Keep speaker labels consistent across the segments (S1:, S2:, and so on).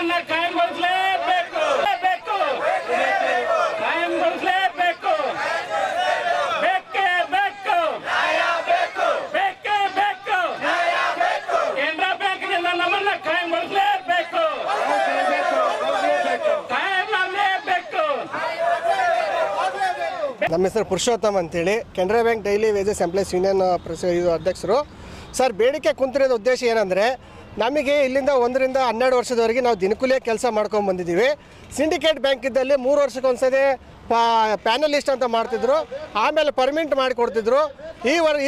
S1: ನಮ್ಮನ್ನ ಕಾಯಂಗೊಳಿಸಲೇಬೇಕು, ಕಾಯಂಗೊಳಿಸಲೇಬೇಕು, ಬೇಕೇ ಬೇಕು, ಬೇಕೇ ಬೇಕು. ಕೆನರಾ ಬ್ಯಾಂಕ್ನಿಂದ ನಮ್ಮನ್ನ ಕಾಯಂಗೊಳಿಸಲೇಬೇಕು, ಕಾಯಂ ಮಾಡಲೇಬೇಕು.
S2: ನಮ್ಮ ಹೆಸರು ಪುರುಷೋತ್ತಮ್ ಅಂತೇಳಿ, Canara bank daily wages employees union ಅಧ್ಯಕ್ಷರು. ಸರ್, ಬೇಡಿಕೆ ಕುಂತಿರೋದು ಉದ್ದೇಶ ಏನಂದರೆ, ನಮಗೆ ಇಲ್ಲಿಂದ 1 ರಿಂದ 12 ವರ್ಷದವರೆಗೆ ನಾವು ದಿನಕೂಲಿಯ ಕೆಲಸ ಮಾಡ್ಕೊಂಡು ಬಂದಿದ್ದೀವಿ. ಸಿಂಡಿಕೇಟ್ ಬ್ಯಾಂಕ್ ಇದ್ದಲ್ಲಿ 3 ವರ್ಷಕ್ಕೊಂದ್ಸತಿ ಪ್ಯಾನಲಿಸ್ಟ್ ಅಂತ ಮಾಡ್ತಿದ್ರು, ಆಮೇಲೆ ಪರ್ಮಿನೆಂಟ್ ಮಾಡಿಕೊಡ್ತಿದ್ರು.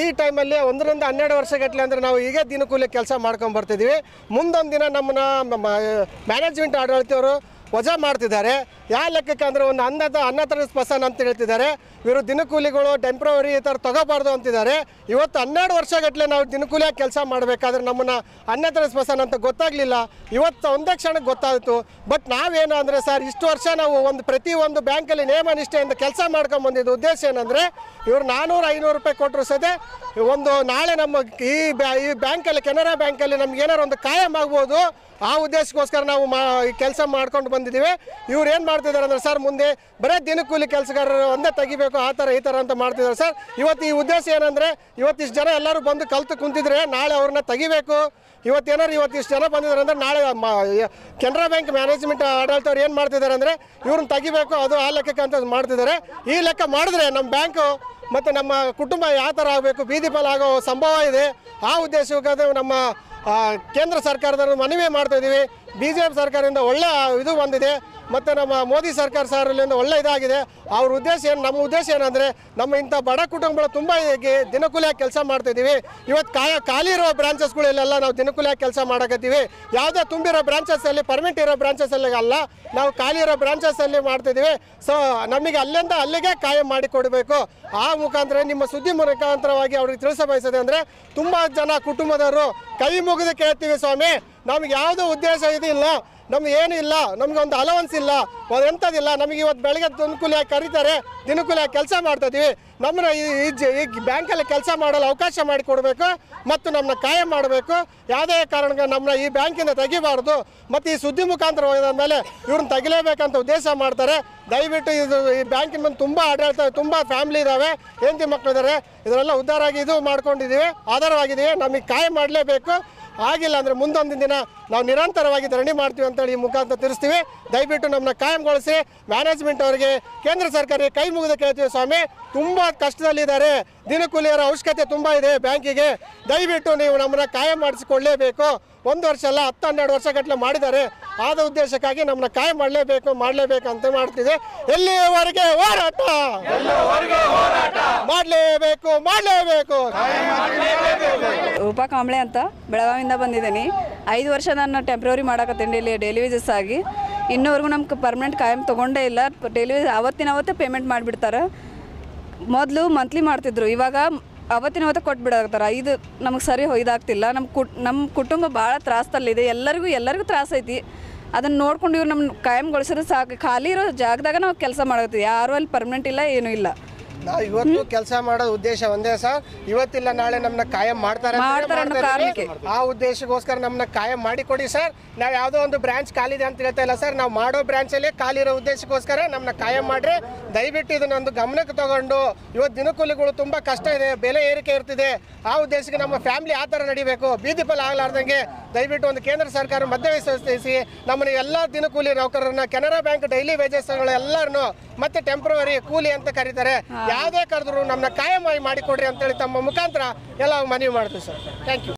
S2: ಈ ಟೈಮಲ್ಲಿ 1 ರಿಂದ 12 ವರ್ಷಗಟ್ಟಲೆ ಅಂದರೆ ನಾವು ಈಗ ದಿನಕೂಲಿ ಕೆಲಸ ಮಾಡ್ಕೊಂಡು ಬರ್ತಿದ್ದೀವಿ. ಮುಂದೊಂದು ದಿನ ನಮ್ಮನ್ನ ಮ್ಯಾನೇಜ್ಮೆಂಟ್ ಆಡಳಿತವರು ವಜಾ ಮಾಡ್ತಿದ್ದಾರೆ. ಯಾವ ಲೆಕ್ಕಕ್ಕೆ ಅಂದರೆ ಒಂದು ಅನ್ಅಥರೈಸ್ಡ್ ಪರ್ಸನ್ ಅಂತ ಹೇಳ್ತಿದ್ದಾರೆ. ಇವರು ದಿನಕೂಲಿಗಳು ಟೆಂಪ್ರವರಿ ಈ ಥರ ತಗೋಬಾರ್ದು ಅಂತಿದ್ದಾರೆ. ಇವತ್ತು 12 ವರ್ಷಗಟ್ಟಲೆ ನಾವು ದಿನಕೂಲಿಯಾಗಿ ಕೆಲಸ ಮಾಡಬೇಕಾದ್ರೆ ನಮ್ಮನ್ನು ಅನ್ಅಥರೈಸ್ಡ್ ಪರ್ಸನ್ ಅಂತ ಗೊತ್ತಾಗಲಿಲ್ಲ. ಇವತ್ತು ಒಂದೇ ಕ್ಷಣಕ್ಕೆ ಗೊತ್ತಾಯಿತು. ಬಟ್ ನಾವೇನು ಅಂದರೆ ಸರ್, ಇಷ್ಟು ವರ್ಷ ನಾವು ಪ್ರತಿಯೊಂದು ಬ್ಯಾಂಕಲ್ಲಿ ನೇಮ ನಿಷ್ಠೆಯಿಂದ ಕೆಲಸ ಮಾಡ್ಕೊಂಡು ಬಂದಿದ್ದು ಉದ್ದೇಶ ಏನಂದರೆ, ಇವರು 400-500 ರೂಪಾಯಿ ಕೊಟ್ಟರು ಸತೆ ನಾಳೆ ನಮ್ಮ ಈ ಬ್ಯಾಂಕಲ್ಲಿ, ಕೆನರಾ ಬ್ಯಾಂಕಲ್ಲಿ ನಮ್ಗೆ ಏನಾರು ಒಂದು ಕಾಯಂ ಆಗ್ಬೋದು, ಆ ಉದ್ದೇಶಕ್ಕೋಸ್ಕರ ನಾವು ಕೆಲಸ ಮಾಡ್ಕೊಂಡು ಬಂದಿದ್ದೀವಿ. ಇವ್ರು ಏನು ಮಾಡ್ತಿದ್ದಾರೆ ಅಂದರೆ ಸರ್, ಮುಂದೆ ಬರೀ ದಿನಕೂಲಿ ಕೆಲಸಗಾರರು ಒಂದೇ ತೆಗಿಬೇಕು, ಆ ಥರ ಈ ಥರ ಅಂತ ಮಾಡ್ತಿದ್ದಾರೆ ಸರ್. ಇವತ್ತು ಈ ಉದ್ದೇಶ ಏನಂದರೆ, ಇವತ್ತಿಷ್ಟು ಜನ ಎಲ್ಲರೂ ಬಂದು ಕಲ್ತು ಕುಂತಿದ್ರೆ ನಾಳೆ ಅವ್ರನ್ನ ತೆಗಿಬೇಕು. ಇವತ್ತಿಷ್ಟು ಜನ ಬಂದಿದ್ದಾರೆ ಅಂದರೆ ನಾಳೆ ಕೆನರಾ ಬ್ಯಾಂಕ್ ಮ್ಯಾನೇಜ್ಮೆಂಟ್ ಆಡಳಿತವ್ರು ಏನು ಮಾಡ್ತಿದ್ದಾರೆ ಅಂದರೆ ಇವ್ರನ್ನ ತೆಗಿಬೇಕು, ಅದು ಆ ಲೆಕ್ಕಕ್ಕೆ ಅಂತ ಮಾಡ್ತಿದ್ದಾರೆ. ಈ ಲೆಕ್ಕ ಮಾಡಿದ್ರೆ ನಮ್ಮ ಬ್ಯಾಂಕು ಮತ್ತು ನಮ್ಮ ಕುಟುಂಬ ಯಾವ ಥರ ಆಗಬೇಕು, ಬೀದಿ ಪಾಲಾಗೋ ಸಂಭವ ಇದೆ. ಆ ಉದ್ದೇಶಕ್ಕಾಗಿ ನಮ್ಮ ಕೇಂದ್ರ ಸರ್ಕಾರದವರು ಮನವಿ ಮಾಡ್ತಾಯಿದ್ದೀವಿ. BJP ಸರ್ಕಾರದಿಂದ ಒಳ್ಳೆ ಇದು ಬಂದಿದೆ, ಮತ್ತು ನಮ್ಮ ಮೋದಿ ಸರ್ಕಾರ ಸಾರಲ್ಲಿಂದ ಒಳ್ಳೆ ಇದಾಗಿದೆ. ಅವ್ರ ಉದ್ದೇಶ ಏನು, ನಮ್ಮ ಉದ್ದೇಶ ಏನಂದರೆ, ನಮ್ಮ ಇಂಥ ಬಡ ಕುಟುಂಬಗಳು ತುಂಬ ದಿನಕೂಲಿಯಾಗಿ ಕೆಲಸ ಮಾಡ್ತಾಯಿದ್ದೀವಿ. ಇವತ್ತು ಖಾಲಿ ಇರೋ ಬ್ರಾಂಚಸ್ಗಳಲ್ಲೆಲ್ಲ ನಾವು ದಿನಕೂಲಿಯಾಗಿ ಕೆಲಸ ಮಾಡಕತ್ತೀವಿ. ಯಾವುದೇ ತುಂಬಿರೋ ಬ್ರಾಂಚಸ್ಸಲ್ಲಿ, ಪರ್ಮಿಟ್ ಇರೋ ಬ್ರಾಂಚಸ್ಸಲ್ಲಿ ಅಲ್ಲ, ನಾವು ಖಾಲಿ ಇರೋ ಬ್ರಾಂಚಸ್ಸಲ್ಲಿ ಮಾಡ್ತಿದ್ದೀವಿ. ಸೊ ನಮಗೆ ಅಲ್ಲಿಗೆ ಕಾಯಂ ಮಾಡಿಕೊಡಬೇಕು. ಆ ಮುಖಾಂತರ ನಿಮ್ಮ ಸುದ್ದಿ ಮುಖಾಂತರವಾಗಿ ಅವ್ರಿಗೆ ತಿಳಿಸಬಯಸಿದೆ ಅಂದರೆ, ತುಂಬ ಜನ ಕುಟುಂಬದವರು ಕೈ ಮುಗಿದು ಕೇಳ್ತೀವಿ ಸ್ವಾಮಿ, ನಮ್ಗೆ ಯಾವುದೂ ಉದ್ದೇಶ ಇದಿಲ್ಲ, ನಮ್ಗೆ ಏನೂ ಇಲ್ಲ, ನಮ್ಗೆ ಒಂದು ಅಲವನ್ಸ್ ಇಲ್ಲ, ಎಂಥದಿಲ್ಲ. ನಮಗೆ ಇವತ್ತು ಬೆಳಗ್ಗೆ ದಿನಕೂಲಿಯಾಗಿ ಕರೀತಾರೆ, ದಿನಕೂಲಿಯಾಗಿ ಕೆಲಸ ಮಾಡ್ತಾಯಿದ್ದೀವಿ. ನಮ್ಮನ್ನ ಈ ಬ್ಯಾಂಕಲ್ಲಿ ಕೆಲಸ ಮಾಡಲು ಅವಕಾಶ ಮಾಡಿಕೊಡ್ಬೇಕು ಮತ್ತು ನಮ್ಮನ್ನ ಕಾಯಂ ಮಾಡಬೇಕು. ಯಾವುದೇ ಕಾರಣಕ್ಕೆ ನಮ್ಮನ್ನ ಈ ಬ್ಯಾಂಕಿಂದ ತೆಗಿಬಾರ್ದು. ಮತ್ತು ಈ ಸುದ್ದಿ ಮುಖಾಂತರ ಹೋದ ಮೇಲೆ ಇವ್ರನ್ನ ತೆಗಿಲೇಬೇಕಂತ ಉದ್ದೇಶ ಮಾಡ್ತಾರೆ. ದಯವಿಟ್ಟು ಈ ಬ್ಯಾಂಕಿನ ಮುಂದೆ ತುಂಬ ಆಡಳಿತ, ತುಂಬ ಫ್ಯಾಮಿಲಿ ಇದ್ದಾವೆ, ಹೆಂಡತಿ ಮಕ್ಕಳಿದ್ದಾರೆ, ಇದರೆಲ್ಲ ಉದ್ಧಾರ ಆಗಿ ಇದು ಮಾಡ್ಕೊಂಡಿದ್ದೀವಿ, ಆಧಾರವಾಗಿದ್ದೀವಿ. ನಮಗೆ ಕಾಯಂ ಮಾಡಲೇಬೇಕು. ಆಗಿಲ್ಲ ಅಂದರೆ ಮುಂದೊಂದು ದಿನ ನಾವು ನಿರಂತರವಾಗಿ ಧರಣಿ ಮಾಡ್ತೀವಿ ಅಂತೇಳಿ ಈ ಮುಖಾಂತರ ತಿಳಿಸ್ತೀವಿ. ದಯವಿಟ್ಟು ನಮ್ಮನ್ನ ಕಾಯಂಗೊಳಿಸಿ. ಮ್ಯಾನೇಜ್ಮೆಂಟ್ ಅವರಿಗೆ, ಕೇಂದ್ರ ಸರ್ಕಾರಕ್ಕೆ ಕೈ ಮುಗಿದು ಕೇಳ್ತೀವಿ ಸ್ವಾಮಿ, ತುಂಬ ಕಷ್ಟದಲ್ಲಿದ್ದಾರೆ, ದಿನಕೂಲಿಯರ ಅವಶ್ಯಕತೆ ತುಂಬ ಇದೆ ಬ್ಯಾಂಕಿಗೆ. ದಯವಿಟ್ಟು ನೀವು ನಮ್ಮನ್ನ ಕಾಯಂ ಮಾಡಿಸಿಕೊಳ್ಳಲೇಬೇಕು. 1 ವರ್ಷ ಅಲ್ಲ, 10-12 ವರ್ಷಗಟ್ಟಲೆ ಮಾಡಿದ್ದಾರೆ. ಆದ ಉದ್ದೇಶಕ್ಕಾಗಿ ನಮ್ಮನ್ನ ಕಾಯಂ ಮಾಡಲೇಬೇಕು ಅಂತ ಮಾಡ್ತಿದೆ. ಎಲ್ಲಿವರೆಗೆ ಹೋರಾಟ ಮಾಡಲೇಬೇಕು.
S3: ರೂಪಾ ಕಾಂಬ್ಳೆ ಅಂತ ಬೆಳಗಾವಿಯಿಂದ ಬಂದಿದ್ದೀನಿ. 5 ವರ್ಷ ನಾನು ಟೆಂಪ್ರವರಿ ಮಾಡಕತ್ತೀನಿ ಡೈಲಿ ವೇಜಸ್ ಆಗಿ. ಇನ್ನೂವರೆಗೂ ನಮ್ಗೆ ಪರ್ಮನೆಂಟ್ ಕಾಯಂ ತೊಗೊಂಡೇ ಇಲ್ಲ. ಡೈಲಿ ಅವತ್ತೇ ಪೇಮೆಂಟ್ ಮಾಡಿಬಿಡ್ತಾರೆ. ಮೊದಲು ಮಂತ್ಲಿ ಮಾಡ್ತಿದ್ರು, ಇವಾಗ ಅವತ್ತೇ ಕೊಟ್ಬಿಡಾಕತ್ತಾರೆ. ಇದು ನಮಗೆ ಸರಿ ಇದಾಗ್ತಿಲ್ಲ. ನಮ್ಮ ಕುಟುಂಬ ಭಾಳ ತ್ರಾಸದಲ್ಲಿದೆ. ಎಲ್ಲರಿಗೂ ತ್ರಾಸ ಐತಿ. ಅದನ್ನು ನೋಡ್ಕೊಂಡು ಇವ್ರು ನಮ್ಮ ಕಾಯಂಗೊಳಿಸಿದ್ರೆ ಸಾಕು. ಖಾಲಿ ಇರೋ ಜಾಗದಾಗ ನಾವು ಕೆಲಸ ಮಾಡತ್ತೀವಿ. ಯಾರೂ ಅಲ್ಲಿ ಪರ್ಮನೆಂಟ್ ಇಲ್ಲ, ಏನೂ ಇಲ್ಲ.
S2: ನಾವು ಇವತ್ತು ಕೆಲಸ ಮಾಡೋದು ಉದ್ದೇಶ ಒಂದೇ ಸರ್, ಇವತ್ತಿಲ್ಲ ನಾಳೆ ನಮ್ಮನ್ನ ಕಾಯಂ ಮಾಡ್ತಾರೆ. ಆ ಉದ್ದೇಶಕ್ಕೋಸ್ಕರ ನಮ್ಮನ್ನ ಕಾಯಂ ಮಾಡಿಕೊಡಿ ಸರ್. ನಾವು ಯಾವುದೋ ಒಂದು ಬ್ರಾಂಚ್ ಖಾಲಿ ಇದೆ ಅಂತ ಹೇಳ್ತಾ ಇಲ್ಲ ಸರ್, ನಾವು ಮಾಡೋ ಬ್ರಾಂಚಲ್ಲಿ ಖಾಲಿ ಇರೋ ಉದ್ದೇಶಕ್ಕೋಸ್ಕರ ನಮ್ಮನ್ನ ಕಾಯಂ ಮಾಡ್ರಿ. ದಯವಿಟ್ಟು ಇದನ್ನೊಂದು ಗಮನಕ್ಕೆ ತಗೊಂಡು, ಇವತ್ತು ದಿನಕೂಲಿಗಳು ತುಂಬ ಕಷ್ಟ ಇದೆ, ಬೆಲೆ ಏರಿಕೆ ಇರ್ತಿದೆ. ಆ ಉದ್ದೇಶಕ್ಕೆ ನಮ್ಮ ಫ್ಯಾಮಿಲಿ ಆ ಥರ ನಡಿಬೇಕು, ಬೀದಿ ಪಾಲು ಆಗಲಾರ್ದಂಗೆ ದಯವಿಟ್ಟು ಒಂದು ಕೇಂದ್ರ ಸರ್ಕಾರ ಮಧ್ಯವಹಿಸಿ ನಮ್ಮನ್ನ ಎಲ್ಲ ದಿನಕೂಲಿ ನೌಕರರನ್ನ, ಕೆನರಾ ಬ್ಯಾಂಕ್ ಡೈಲಿ ವೇಜಸ್ಗಳು ಎಲ್ಲರನ್ನು ಮತ್ತೆ ಟೆಂಪ್ರವರಿ ಕೂಲಿ ಅಂತ ಕರೀತಾರೆ, ಯಾವುದೇ ಕರೆದ್ರು ನಮ್ಮನ್ನ ಕಾಯಂ ಮಾಡಿಕೊಡ್ರಿ ಅಂತೇಳಿ ತಮ್ಮ ಮುಖಾಂತರ ಎಲ್ಲ ಮನವಿ ಮಾಡ್ತೀವಿ ಸರ್. Thank you.